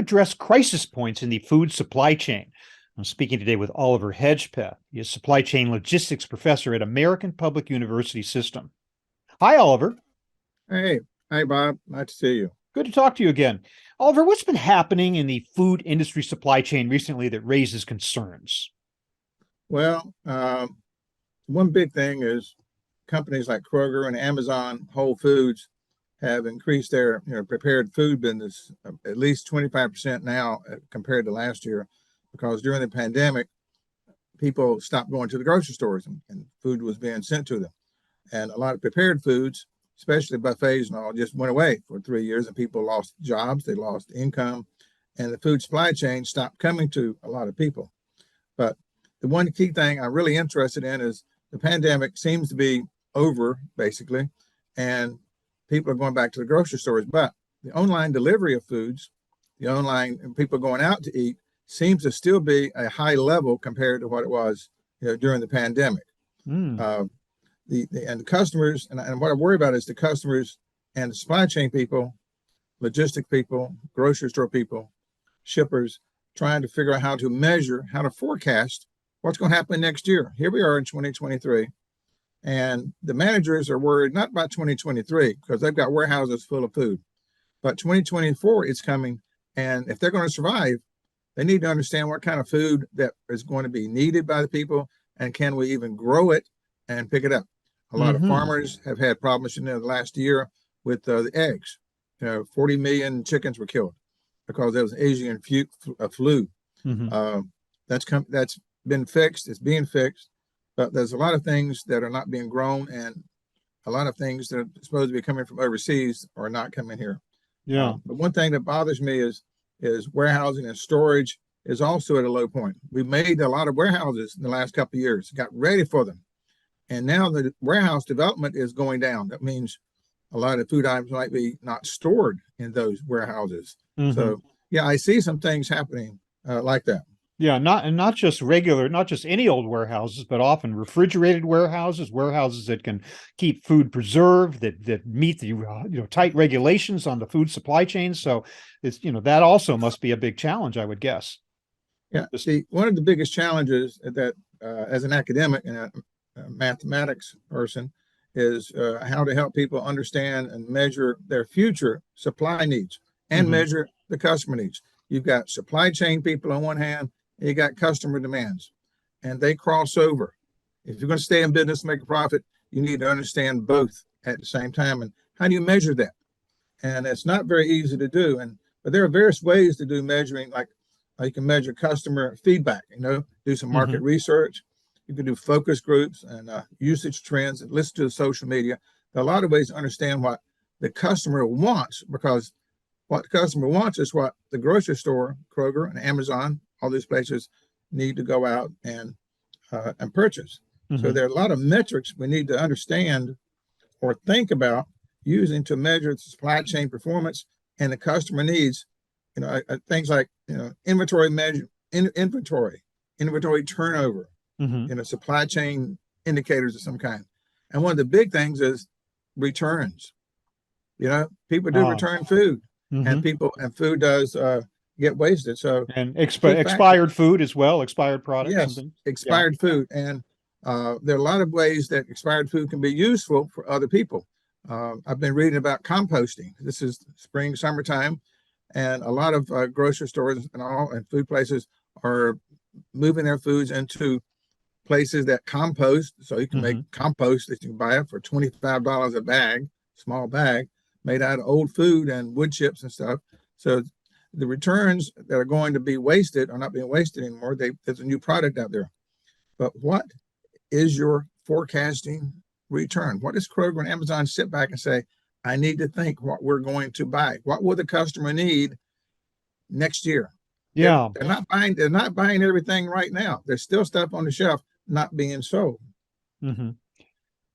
address crisis points in the food supply chain. I'm speaking today with Oliver Hedgepeth. He is supply chain logistics professor at American Public University System. Hi, Oliver. Hey, hi, Bob. Nice to see you. Good to talk to you again. Oliver, what's been happening in the food industry supply chain recently that raises concerns? Well, one big thing is companies like Kroger and Amazon, Whole Foods have increased their prepared food business at least 25% now compared to last year, because during the pandemic, people stopped going to the grocery stores and food was being sent to them. And a lot of prepared foods, especially buffets and all, just went away for 3 years, and people lost jobs, they lost income, and the food supply chain stopped coming to a lot of people. But the one key thing I'm really interested in is the pandemic seems to be over, basically, and people are going back to the grocery stores. But the online delivery of foods, the online and people going out to eat, seems to still be a high level compared to what it was during the pandemic. The customers, and what I worry about is the customers and the supply chain people, logistic people, grocery store people, shippers, trying to figure out how to measure, how to forecast what's going to happen next year. Here we are in 2023, and the managers are worried not about 2023 because they've got warehouses full of food, but 2024 is coming, and if they're going to survive, they need to understand what kind of food that is going to be needed by the people, and can we even grow it and pick it up. A lot of farmers have had problems in the last year with the eggs. 40 million chickens were killed because there was an Asian flu. That's been fixed. It's being fixed, but there's a lot of things that are not being grown, and a lot of things that are supposed to be coming from overseas are not coming here. But one thing that bothers me is warehousing and storage is also at a low point. We made a lot of warehouses in the last couple of years, got ready for them. And now the warehouse development is going down. That means a lot of food items might be not stored in those warehouses. So, yeah, I see some things happening like that. Yeah, not just any old warehouses, but often refrigerated warehouses that can keep food preserved, that meet the tight regulations on the food supply chain. So it's that also must be a big challenge, I would guess. Yeah, see, one of the biggest challenges that as an academic and a mathematics person is how to help people understand and measure their future supply needs and measure the customer needs. You've got supply chain people on one hand, and you got customer demands, and they cross over. If you're going to stay in business and make a profit, you need to understand both at the same time. And how do you measure that? And it's not very easy to do. But there are various ways to do measuring, like you can measure customer feedback, do some market research. You can do focus groups and usage trends and listen to the social media. There are a lot of ways to understand what the customer wants, because what the customer wants is what the grocery store, Kroger and Amazon, all these places need to go out and purchase. So there are a lot of metrics we need to understand or think about using to measure the supply chain performance and the customer needs. Things like inventory turnover. Supply chain indicators of some kind. And one of the big things is returns. People do return food, and food does get wasted. So expired food as well, expired products. Yes, expired food. And there are a lot of ways that expired food can be useful for other people. I've been reading about composting. This is spring, summertime, and a lot of grocery stores and food places are moving their foods into places that compost, so you can make compost that you can buy it for $25 a bag, small bag, made out of old food and wood chips and stuff. So the returns that are going to be wasted are not being wasted anymore. There's a new product out there. But what is your forecasting return? What does Kroger and Amazon sit back and say, I need to think what we're going to buy? What will the customer need next year? Yeah. They're not buying everything right now. There's still stuff on the shelf not being sold.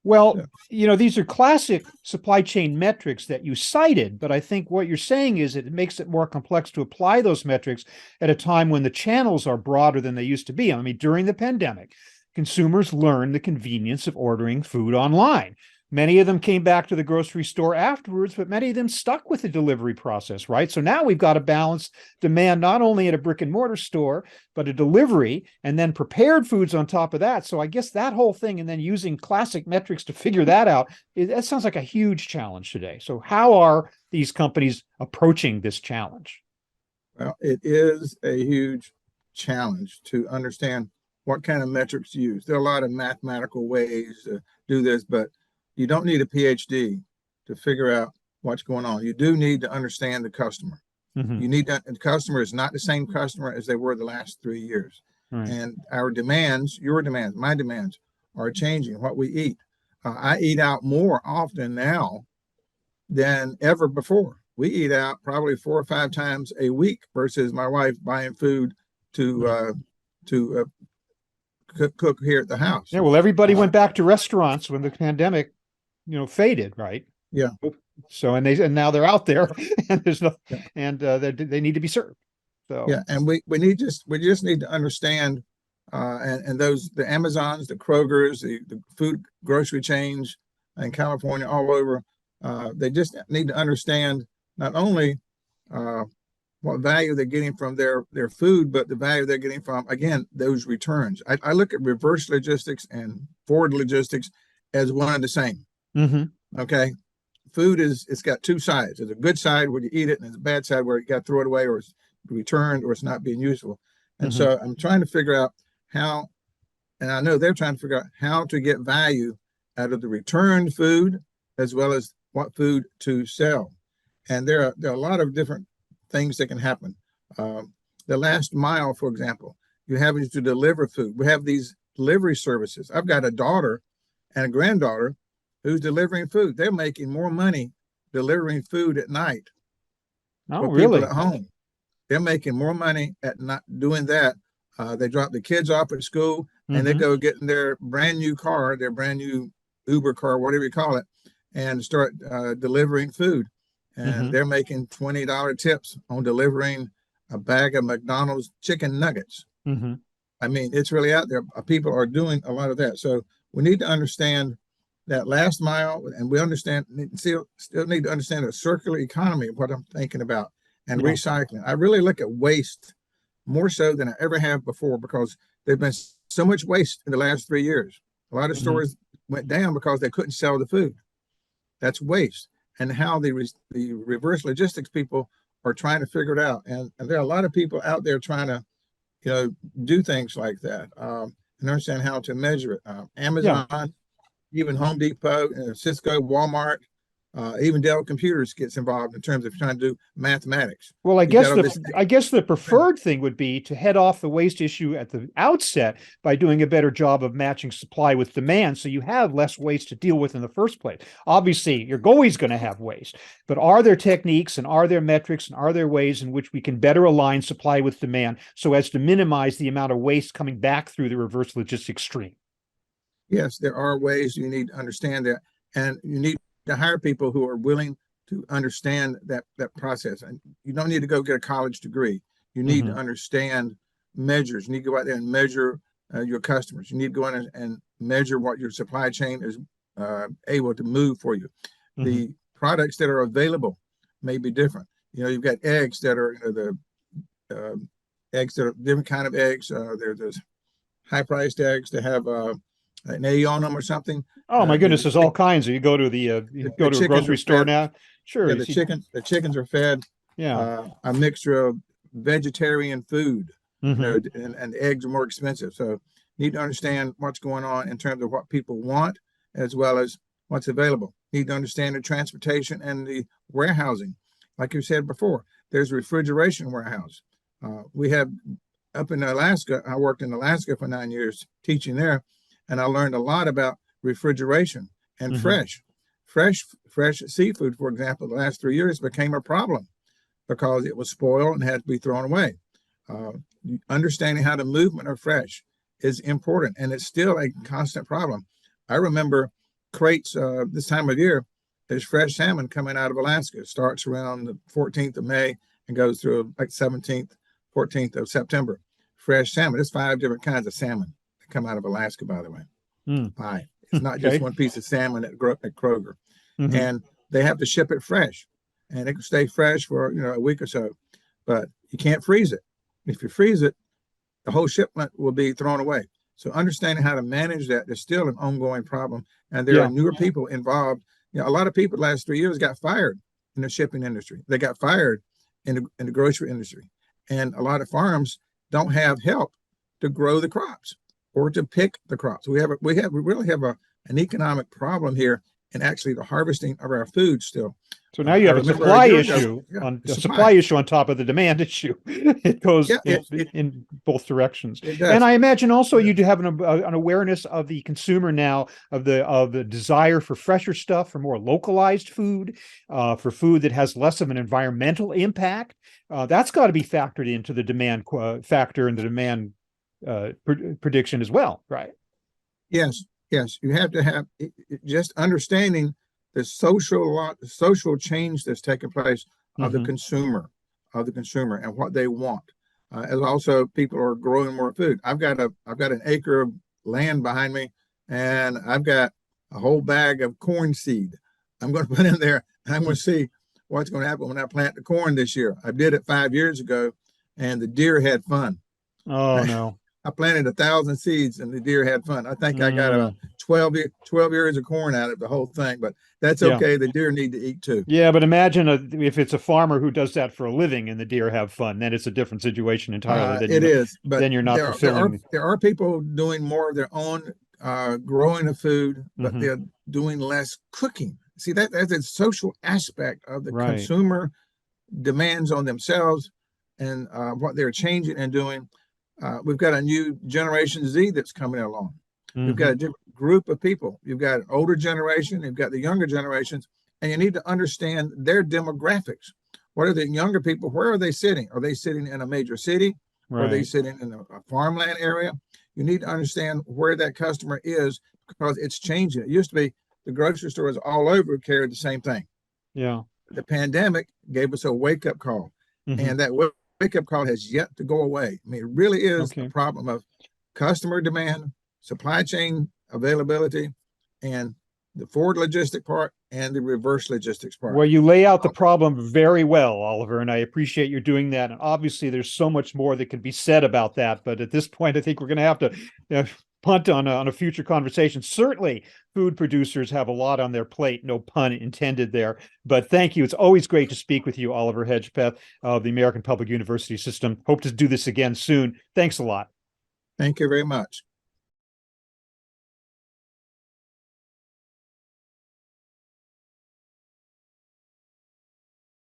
Well, these are classic supply chain metrics that you cited, but I think what you're saying is it makes it more complex to apply those metrics at a time when the channels are broader than they used to be. I mean, during the pandemic, consumers learned the convenience of ordering food online. Many of them came back to the grocery store afterwards, but many of them stuck with the delivery process, right? So now we've got to balance demand not only at a brick and mortar store, but a delivery, and then prepared foods on top of that. So I guess that whole thing, and then using classic metrics to figure that out, that sounds like a huge challenge today. So how are these companies approaching this challenge? Well, it is a huge challenge to understand what kind of metrics to use. There are a lot of mathematical ways to do this, but you don't need a PhD to figure out what's going on. You do need to understand the customer. Mm-hmm. You need to, the customer is not the same customer as they were the last 3 years. Right. And our demands, your demands, my demands are changing what we eat. I eat out more often now than ever before. We eat out probably 4 or 5 times a week versus my wife buying food to cook here at the house. Yeah, well, everybody went back to restaurants when the pandemic, faded, right? Yeah. So and now they're out there, and there's no, Yeah. and they need to be served. So yeah, and we just need to understand, and those the Amazons, the Krogers, the food grocery chains in California, all over, they just need to understand not only what value they're getting from their food, but the value they're getting from, again, those returns. I look at reverse logistics and forward logistics as one and the same. Mm-hmm. Okay. Food it's got 2 sides. There's a good side where you eat it, and there's a bad side where you got to throw it away, or it's returned, or it's not being useful. And Mm-hmm. so I'm trying to figure out how, and I know they're trying to figure out how to get value out of the returned food, as well as what food to sell. And there are a lot of different things that can happen. The last mile, for example, you have to deliver food. We have these delivery services. I've got a daughter and a granddaughter who's delivering food. They're making more money delivering food at night Oh, for really? people at home. They're making more money at not doing that. They drop the kids off at school, and they Mm-hmm. go get in their brand new car, their brand new Uber car, whatever you call it, and start delivering food. And Mm-hmm. they're making $20 tips on delivering a bag of McDonald's chicken nuggets. Mm-hmm. I mean, it's really out there. People are doing a lot of that. So we need to understand that last mile, and we still need to understand the circular economy, what I'm thinking about, and Yeah. recycling. I really look at waste more so than I ever have before, because there's been so much waste in the last 3 years. A lot of Mm-hmm. stores went down because they couldn't sell the food. That's waste. And how the reverse logistics people are trying to figure it out. And there are a lot of people out there trying to, do things like that, and understand how to measure it. Yeah. Amazon, even Home Depot, Cisco, Walmart, even Dell Computers gets involved in terms of trying to do mathematics. Well, I You've got guess all I guess the preferred thing would be to head off the waste issue at the outset by doing a better job of matching supply with demand, so you have less waste to deal with in the first place. Obviously, you're always going to have waste, but are there techniques, and are there metrics, and are there ways in which we can better align supply with demand so as to minimize the amount of waste coming back through the reverse logistics stream? Yes, there are ways. You need to understand that, and you need to hire people who are willing to understand that process. And you don't need to go get a college degree. You need Mm-hmm. to understand measures. You need to go out there and measure your customers. You need to go in and measure what your supply chain is able to move for you. Mm-hmm. The products that are available may be different. You've got eggs that are the eggs that are different kind of eggs. There's high-priced eggs that have an A on them or something. Oh my goodness, there's all kinds. You go to you go to a grocery store now. Sure, Yeah, you the see, chickens are fed yeah. a mixture of vegetarian food, Mm-hmm. and the eggs are more expensive. So need to understand what's going on in terms of what people want, as well as what's available. Need to understand the transportation and the warehousing. Like you said before, there's refrigeration warehouse. We have up in Alaska. I worked in Alaska for 9 years teaching there, and I learned a lot about refrigeration and Mm-hmm. fresh seafood. For example, the last 3 years became a problem because it was spoiled and had to be thrown away. Understanding how the movement of fresh is important, and it's still a constant problem. I remember crates this time of year. There's fresh salmon coming out of Alaska. It starts around the 14th of May and goes through like 17th, 14th of September. Fresh salmon. There's 5 different kinds of salmon that come out of Alaska, by the way. 5. It's not just Okay. one piece of salmon at Kroger. Mhm. And they have to ship it fresh, and it can stay fresh for a week or so, but you can't freeze it. If you freeze it, the whole shipment will be thrown away. So understanding how to manage that is still an ongoing problem, and there are Yeah. newer people involved. A lot of people the last 3 years got fired in the shipping industry. They got fired in the grocery industry, and a lot of farms don't have help to grow the crops or to pick the crops. We really have an economic problem here, and actually the harvesting of our food still. So now you I have a remember a supply year ago, issue yeah, on the a supply. supply issue on top of the demand issue. It goes Yeah, it in both directions. it And does. I imagine also It you does. do have an awareness of the consumer now of the desire for fresher stuff, for more localized food, for food that has less of an environmental impact. That's got to be factored into the demand factor and the demand prediction as well, right? Yes, yes. You have to have just understanding the social change that's taking place of the Hmm. consumer, and what they want. As also, people are growing more food. I've got an acre of land behind me, and I've got a whole bag of corn seed. I'm going to put in there, and I'm going to see what's going to happen when I plant the corn this year. I did it 5 years ago, and the deer had fun. Oh no. I planted 1,000 seeds and the deer had fun. I think I got about Mm, 12 years of corn out of the whole thing, but that's yeah. okay. The deer need to eat too. Yeah, but imagine if it's a farmer who does that for a living and the deer have fun, then it's a different situation entirely. It is, but Then you're not fulfilling. there are people doing more of their own growing of food, but Mhm. they're doing less cooking. See, that's a social aspect of the Right. consumer demands on themselves, and what they're changing and doing. We've got a new Generation Z that's coming along. We've got a Hmm. different group of people. You've got an older generation, you've got the younger generations, and you need to understand their demographics. What are the younger people? Where are they sitting? Are they sitting in a major city? Or are they Right. sitting in a farmland area? You need to understand where that customer is, because it's changing. It used to be the grocery stores all over carried the same thing. Yeah. The pandemic gave us a wake up call, Hmm. and that wake up call has yet to go away. I mean, it really is a Okay. problem of customer demand, supply chain availability, and the forward logistic part and the reverse logistics part. Well, you lay out the problem very well, Oliver, and I appreciate you doing that. And obviously, there's so much more that can be said about that. But at this point, I think we're going to have to punt on a future conversation. Certainly, food producers have a lot on their plate, no pun intended there. But thank you. It's always great to speak with you, Oliver Hedgepeth of the American Public University System. Hope to do this again soon. Thanks a lot. Thank you very much.